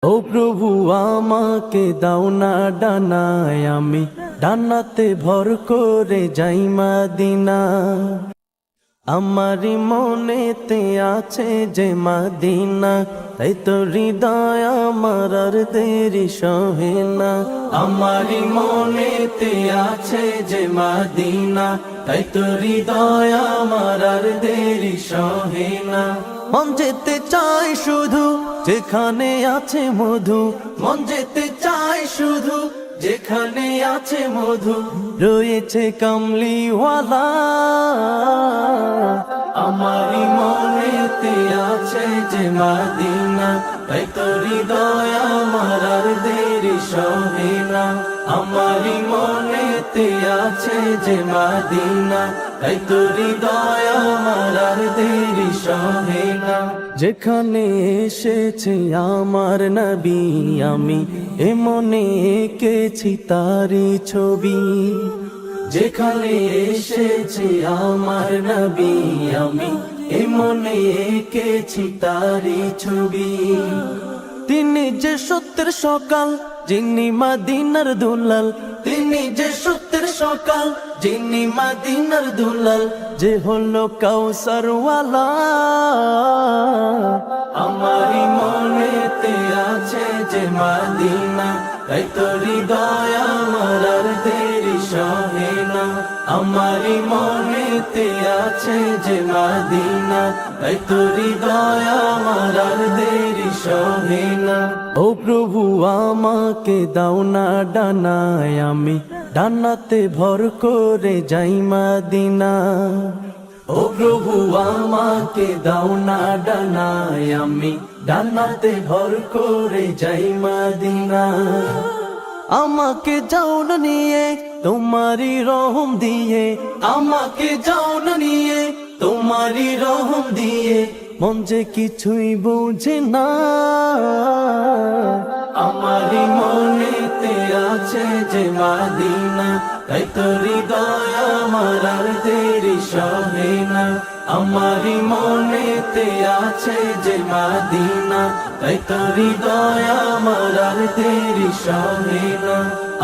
ও প্রভু আমাকে দাও না ডানায়, আমি ডানাতে ভর করে যাই মদিনা। আমারি মনেতে আছে যে মদিনা, তাই তো হৃদয় আমার আর দেরি সহে না। আমারি মনেতে আছে যে মদিনা, তাই তো হৃদয় আমার আর দেরি সহে না। মন যেতে চায় শুধু যেখানে আছে মধু, মন যেতে চায় শুধু যেখানে আছে মধু, রয়েছে কামলিওয়ালা। আমারি মনেতে আছে যে মদিনা, তাই তো হৃদয় আমার আর দেরি সহে না। আমারি মনেতে আছে যে মদিনা, তাই তো হৃদয় আমার আর দেরি সহে না। যেখানে এসেছে আমার নবী, আমি এ মনে এঁকেছি তারি ছবি। যেখানে এসেছে আমার নবী, আমি এ মনে এঁকেছি তারি ছবি। তিনি যে সত্যের সকাল, যিনি মদিনার দুলাল, তিনি যে সত্যের সকাল, যিনি মদিনার দুলাল, যে হলো কাউসারওয়ালা। আমারি মনেতে আছে যে মদিনা, তাই তো হৃদয় আমার আর দেরি সহে না। আমারি মনেতে আছে যে মদিনা, তাই তো হৃদয় আমার আর দেরি সহে না। ও প্রভু আমাকে দাও না ডানায়, আমি ডানাতে ভর করে যাই মদিনা। ও প্রভু আমাকে দাও না ডানায়, আমি ডানাতে ভর করে যাই মদিনা। আমাকে যাও না নিয়ে তোমারি রহম দিয়ে, আমাকে যাও না নিয়ে তোমারি রহম দিয়ে, মন যে কিছুই বুঝে না। আমারি মনেতে আছে যে মদিনা, তাই তো হৃদয় আমার আর দেরি সহে না। আমারি মনেতে আছে যে মদিনা, তাই তো হৃদয় আমার আর দেরি সহে না।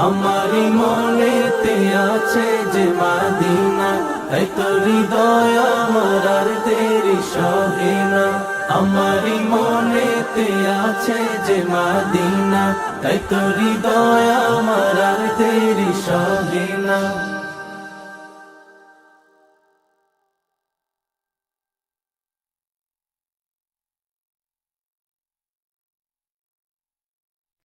আমারি মনেতে আছে যে মদিনা, তাই তো হৃদয় আমার আর দেরি সহে না। আমারি মনেতে আছে যে মদিনা, তাই তো হৃদয় আমার আর দেরি সহে না।